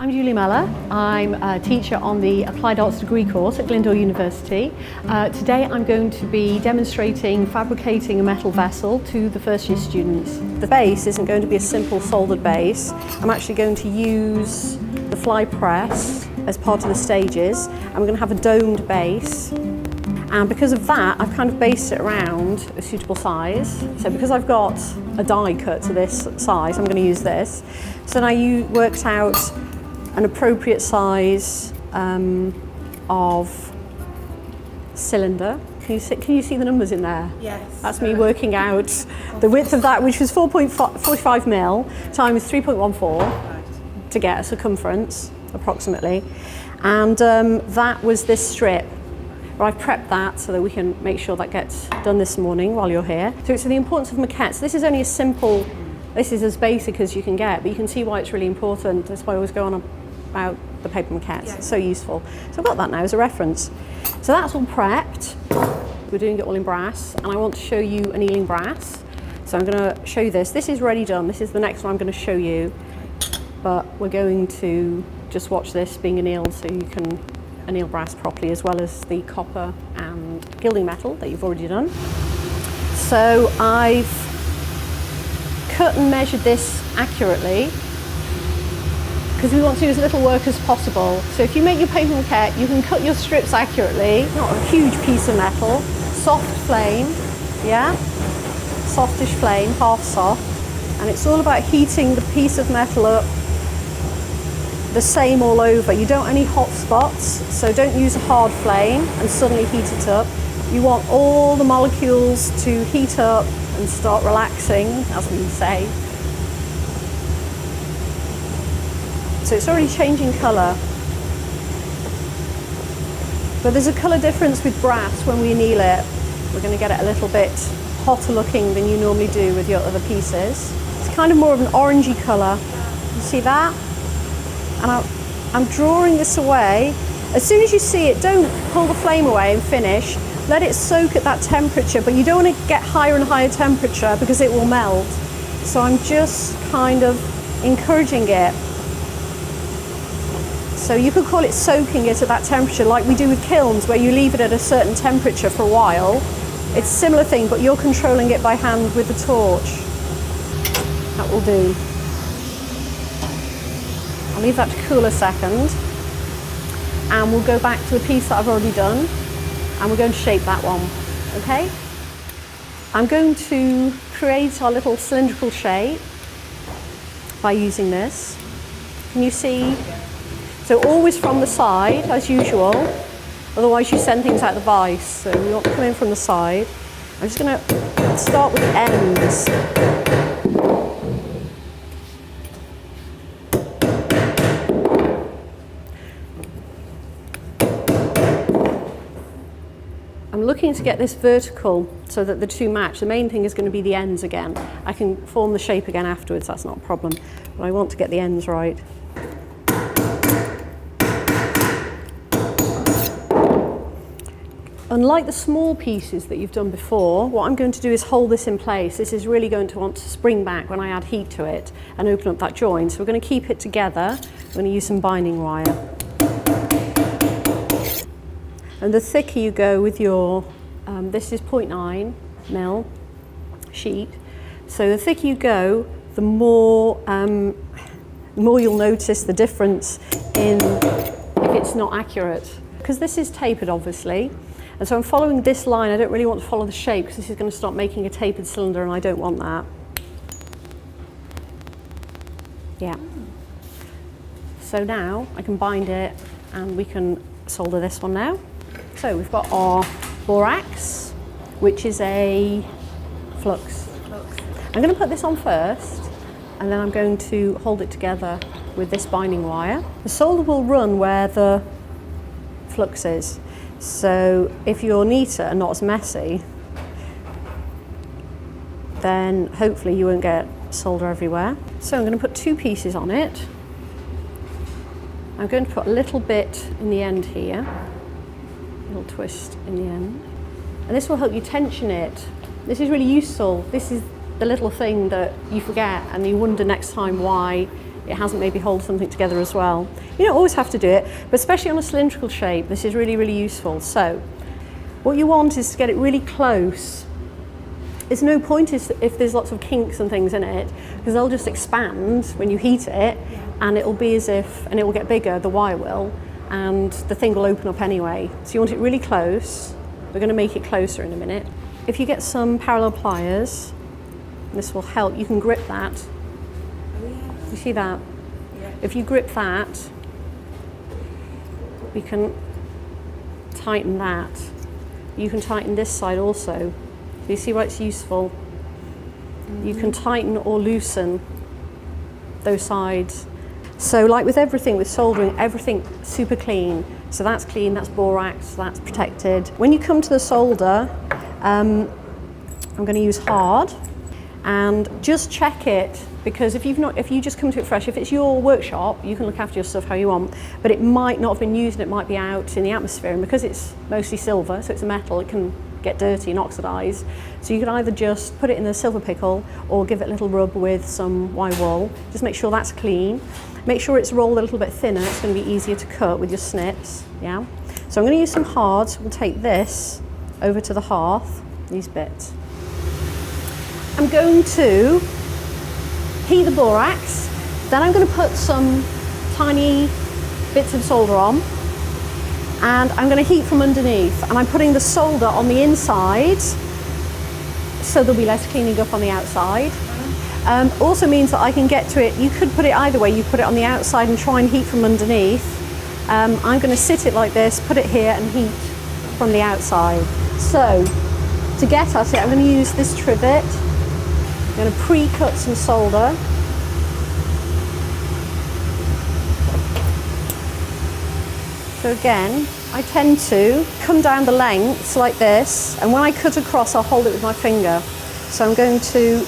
I'm Julie Meller. I'm a teacher on the Applied Arts degree course at Glyndŵr University. Today I'm going to be demonstrating fabricating a metal vessel to the first year students. The base isn't going to be a simple soldered base. I'm actually going to use the fly press as part of the stages, and we're going to have a domed base. And because of that, I've kind of based it around a suitable size. So because I've got a die cut to this size, I'm going to use this. So now you worked out an appropriate size of cylinder. Can you see the numbers in there? Yes. That's me working out the width of that, which was 4.45 mil times 3.14 to get a circumference, approximately. And that was this strip. Well, I've prepped that so that we can make sure that gets done this morning while you're here. So the importance of maquettes. This is only a simple, this is as basic as you can get, but you can see why it's really important. That's why I always go on about the paper maquettes. Yeah. It's so useful. So I've got that now as a reference. So that's all prepped. We're doing it all in brass, and I want to show you annealing brass. So I'm going to show you this. This is already done. This is the next one I'm going to show you, but we're going to just watch this being annealed so you can anneal brass properly, as well as the copper and gilding metal that you've already done. So I've cut and measured this accurately because we want to do as little work as possible. So if you make your paper maquette, you can cut your strips accurately. Not a huge piece of metal, soft flame, yeah? Softish flame, half soft. And it's all about heating the piece of metal up the same all over. You don't want any hot spots, so don't use a hard flame and suddenly heat it up. You want all the molecules to heat up and start relaxing, as we say. So it's already changing colour. But there's a colour difference with brass when we anneal it. We're going to get it a little bit hotter looking than you normally do with your other pieces. It's kind of more of an orangey colour. You see that? And I'm drawing this away. As soon as you see it, don't pull the flame away and finish. Let it soak at that temperature, but you don't want to get higher and higher temperature because it will melt. So I'm just kind of encouraging it. So you could call it soaking it at that temperature, like we do with kilns, where you leave it at a certain temperature for a while. It's a similar thing, but you're controlling it by hand with the torch. That will do. I'll leave that to cool a second, and we'll go back to the piece that I've already done, and we're going to shape that one, okay? I'm going to create our little cylindrical shape by using this. Can you see? So always from the side, as usual, otherwise you send things out the vise. So we want to come in from the side. I'm just going to start with the ends. I'm looking to get this vertical so that the two match. The main thing is going to be the ends again. I can form the shape again afterwards, that's not a problem. But I want to get the ends right. Unlike the small pieces that you've done before, what I'm going to do is hold this in place. This is really going to want to spring back when I add heat to it and open up that joint. So we're going to keep it together. We're going to use some binding wire. And the thicker you go with your, this is 0.9 mil sheet. So the thicker you go, the more you'll notice the difference in if it's not accurate. Because this is tapered, obviously. And so I'm following this line. I don't really want to follow the shape because this is going to start making a tapered cylinder, and I don't want that. Yeah. So now I can bind it, and we can solder this one now. So we've got our borax, which is a flux. I'm going to put this on first, and then I'm going to hold it together with this binding wire. The solder will run where the flux is. So if you're neater and not as messy, then hopefully you won't get solder everywhere. So I'm going to put two pieces on it. I'm going to put a little bit in the end here, a little twist in the end. And this will help you tension it. This is really useful. This is the little thing that you forget and you wonder next time why it hasn't maybe hold something together as well. You don't always have to do it, but especially on a cylindrical shape, this is really, really useful. So what you want is to get it really close. There's no point if there's lots of kinks and things in it, because they'll just expand when you heat it, and it'll be as if, and it will get bigger, the wire will, and the thing will open up anyway. So you want it really close. We're going to make it closer in a minute. If you get some parallel pliers, this will help. You can grip that. Oh, yeah. You see that? Yeah. If you grip that, we can tighten that. You can tighten this side also. You see why it's useful? You can tighten or loosen those sides. So like with everything, with soldering, everything super clean. So that's clean, that's borax, that's protected. When you come to the solder, I'm going to use hard, and just check it, because if you just come to it fresh, if it's your workshop, you can look after your stuff how you want, but it might not have been used and it might be out in the atmosphere, and because it's mostly silver, so it's a metal, it can get dirty and oxidize. So you can either just put it in the silver pickle or give it a little rub with some wire wool. Just make sure that's clean. Make sure it's rolled a little bit thinner, it's going to be easier to cut with your snips, yeah? So I'm going to use some hards. We'll take this over to the hearth, these bits. I'm going to heat the borax, then I'm going to put some tiny bits of solder on, and I'm going to heat from underneath, and I'm putting the solder on the inside so there'll be less cleaning up on the outside. Also means that I can get to it. You could put it either way. You put it on the outside and try and heat from underneath. I'm going to sit it like this, put it here and heat from the outside. So to get at it, I'm going to use this trivet. I'm going to pre-cut some solder. So again, I tend to come down the lengths like this, and when I cut across, I'll hold it with my finger. So I'm going to...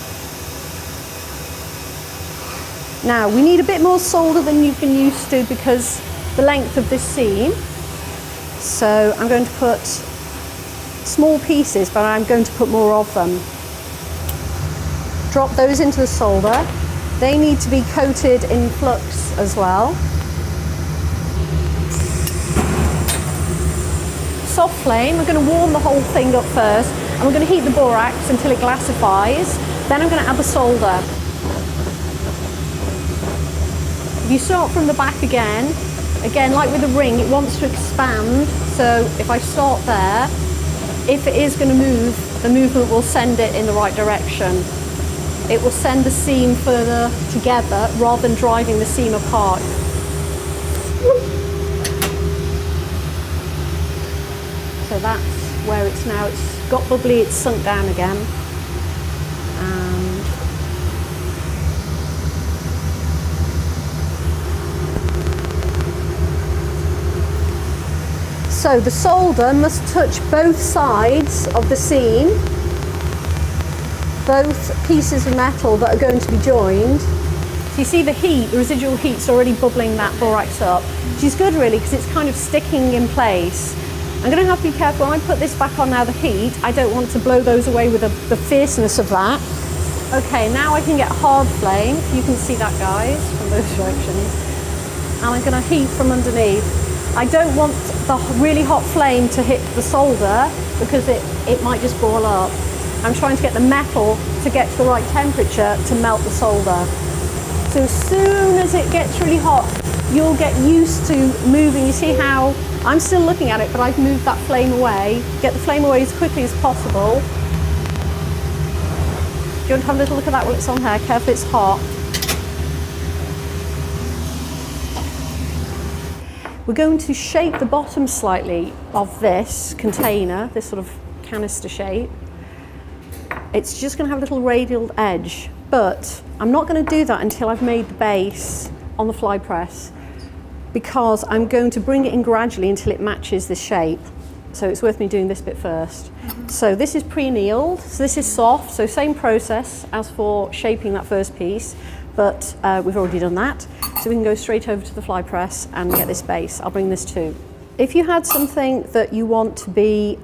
Now, we need a bit more solder than you've been used to because the length of this seam. So I'm going to put small pieces, but I'm going to put more of them. Drop those into the solder. They need to be coated in flux as well. Soft flame, we're going to warm the whole thing up first, and we're going to heat the borax until it glassifies. Then I'm going to add the solder. If you start from the back again, like with the ring, it wants to expand. So if I start there, if it is going to move, the movement will send it in the right direction. It will send the seam further together rather than driving the seam apart. So that's where it's now. It's got bubbly, it's sunk down again. So the solder must touch both sides of the seam, both pieces of metal that are going to be joined. So you see the heat, the residual heat's already bubbling that borax up, which is good really because it's kind of sticking in place. I'm going to have to be careful when I put this back on now, the heat, I don't want to blow those away with the fierceness of that. Okay, now I can get hard flame, you can see that guys, from those directions. And I'm going to heat from underneath. I don't want the really hot flame to hit the solder because it might just boil up. I'm trying to get the metal to get to the right temperature to melt the solder. So as soon as it gets really hot, you'll get used to moving. You see how I'm still looking at it, but I've moved that flame away. Get the flame away as quickly as possible. Do you want to have a little look at that while it's on here? Careful, it's hot. We're going to shape the bottom slightly of this container, this sort of canister shape. It's just going to have a little radial edge, but I'm not going to do that until I've made the base on the fly press, because I'm going to bring it in gradually until it matches this shape. So it's worth me doing this bit first. So this is pre-annealed, so this is soft, so same process as for shaping that first piece, but we've already done that. So we can go straight over to the fly press and get this base. I'll bring this too. If you had something that you want to be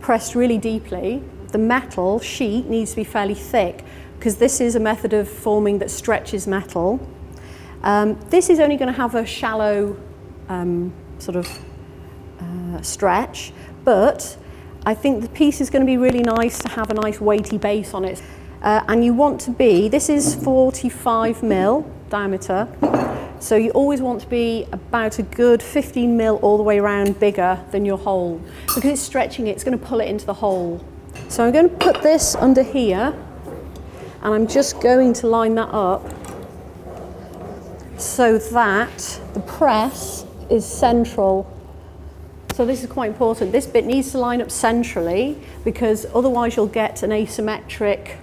pressed really deeply, the metal sheet needs to be fairly thick, because this is a method of forming that stretches metal. This is only going to have a shallow stretch, but I think the piece is going to be really nice to have a nice weighty base on it. And you want to be, this is 45mm diameter, so you always want to be about a good 15mm all the way around bigger than your hole. Because it's stretching it, it's going to pull it into the hole. So I'm going to put this under here, and I'm just going to line that up so that the press is central. So this is quite important. This bit needs to line up centrally because otherwise you'll get an asymmetric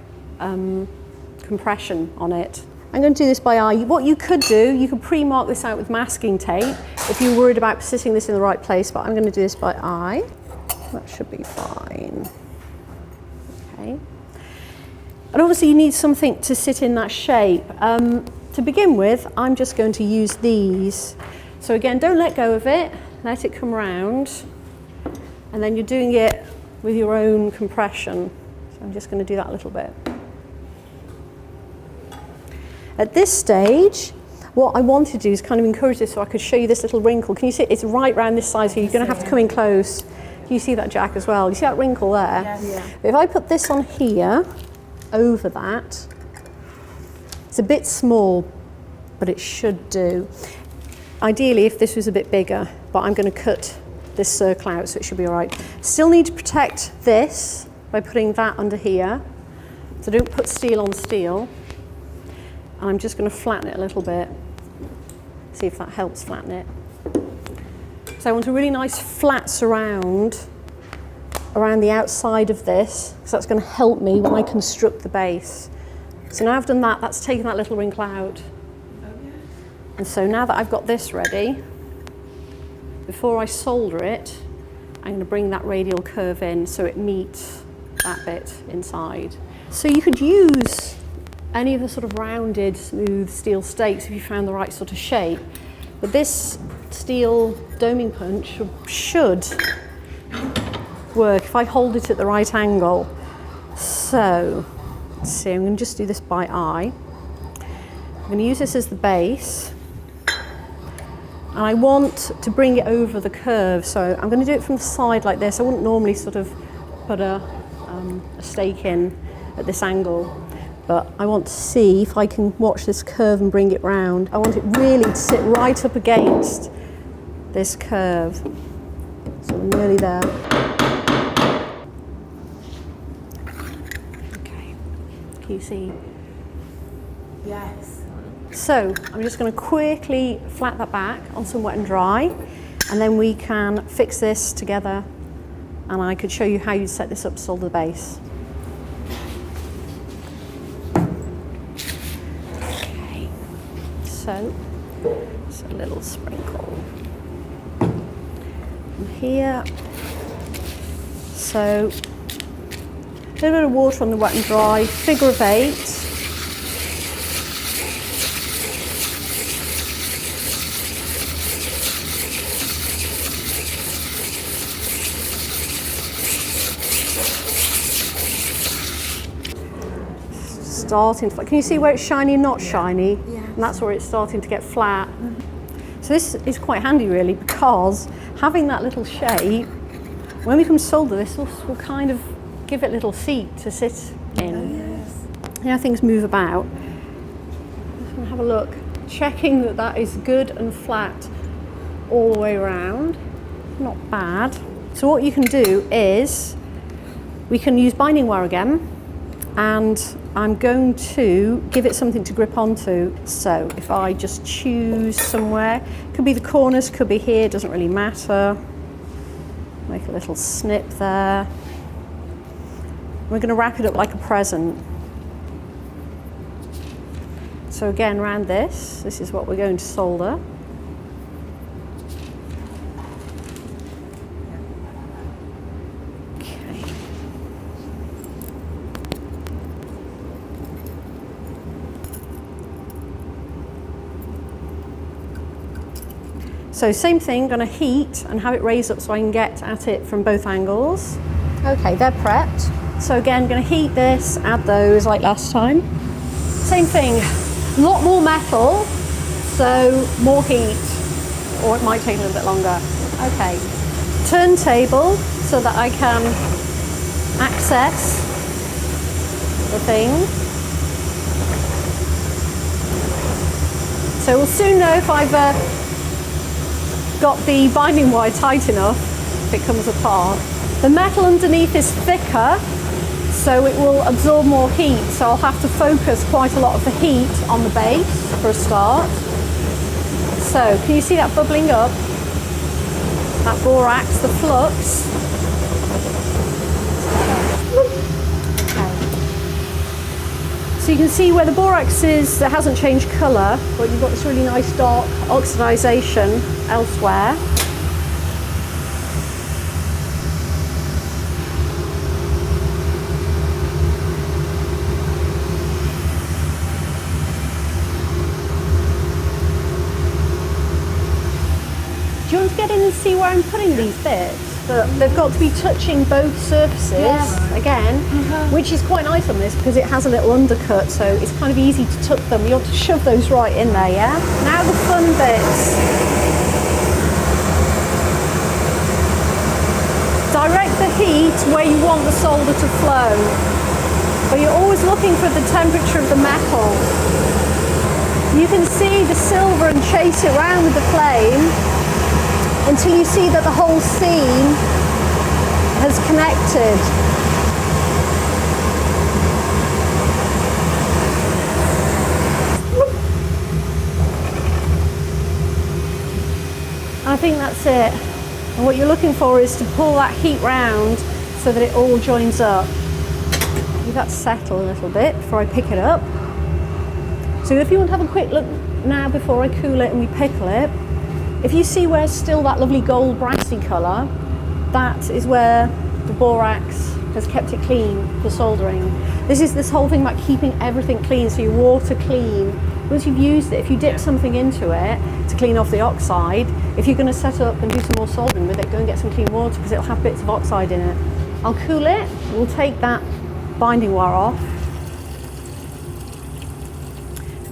compression on it. I'm going to do this by eye. What you could do, you could pre-mark this out with masking tape if you're worried about sitting this in the right place, but I'm going to do this by eye. That should be fine. Okay. And obviously you need something to sit in that shape. To begin with, I'm just going to use these. So again, don't let go of it, let it come round, and then you're doing it with your own compression. So I'm just going to do that a little bit. At this stage, what I want to do is kind of encourage this so I could show you this little wrinkle. Can you see it? It's right round this side, so you're going to have to come in close. Can you see that, Jack, as well? You see that wrinkle there? Yeah. But if I put this on here, over that, it's a bit small, but it should do. Ideally, if this was a bit bigger, but I'm going to cut this circle out, so it should be all right. Still need to protect this by putting that under here. So don't put steel on steel. And I'm just going to flatten it a little bit. See if that helps flatten it. So I want a really nice flat surround around the outside of this, because that's going to help me when I construct the base. So now I've done that, that's taken that little wrinkle out. And so now that I've got this ready, before I solder it, I'm going to bring that radial curve in so it meets that bit inside. So you could use any of the sort of rounded, smooth steel stakes if you found the right sort of shape. But this steel doming punch should work if I hold it at the right angle. So, let's see, I'm going to just do this by eye. I'm going to use this as the base. And I want to bring it over the curve, so I'm going to do it from the side like this. I wouldn't normally sort of put a stake in at this angle. But I want to see if I can watch this curve and bring it round. I want it really to sit right up against this curve. So we're nearly there. Okay, can you see? Yes. So I'm just going to quickly flat that back on some wet and dry, and then we can fix this together, and I could show you how you set this up to solder the base. So, just a little sprinkle from here. So, a little bit of water on the wet and dry, figure of 8. Starting to, can you see where it's shiny and not shiny? Yeah. And that's where it's starting to get flat. So this is quite handy really, because having that little shape, when we come to solder this, will kind of give it a little seat to sit in. Oh, yes. You know, things move about. Just going to have a look, checking that that is good and flat all the way around. Not bad. So what you can do is, we can use binding wire again, and I'm going to give it something to grip onto. So if I just choose somewhere, could be the corners, could be here, doesn't really matter. Make a little snip there. We're going to wrap it up like a present. So again, around this is what we're going to solder. So same thing, going to heat and have it raised up so I can get at it from both angles. Okay, they're prepped. So again, going to heat this, add those like last time. Same thing, a lot more metal, So more heat, or it might take a little bit longer. Okay, turntable so that I can access the thing. So we'll soon know if I've got the binding wire tight enough if it comes apart. The metal underneath is thicker, so it will absorb more heat, so I'll have to focus quite a lot of the heat on the base for a start. So can you see that bubbling up? That borax, the flux. So you can see where the borax is, it hasn't changed colour, but you've got this really nice dark oxidisation elsewhere. Do you want to get in and see where I'm putting these bits? But they've got to be touching both surfaces again, which is quite nice on this because it has a little undercut, so it's kind of easy to tuck them. You want to shove those right in there, yeah? Now the fun bits. Direct the heat where you want the solder to flow, but you're always looking for the temperature of the metal. You can see the silver and chase it around with the flame until you see that the whole seam has connected. I think that's it. And what you're looking for is to pull that heat round so that it all joins up. Leave that settle a little bit before I pick it up. So if you want to have a quick look now before I cool it and we pickle it, if you see where's still that lovely gold brassy colour, that is where the borax has kept it clean for soldering. This is this whole thing about keeping everything clean, so your water clean. Once you've used it, if you dip something into it to clean off the oxide, if you're going to set up and do some more soldering with it, go and get some clean water because it'll have bits of oxide in it. I'll cool it, we'll take that binding wire off.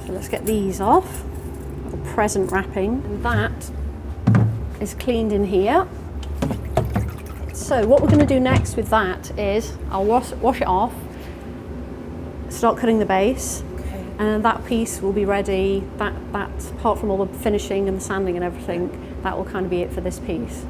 So let's get these off, the present wrapping, and that is cleaned in here. So what we're going to do next with that is I'll wash it off, start cutting the base, and then that piece will be ready. That apart from all the finishing and the sanding and everything, that will kind of be it for this piece.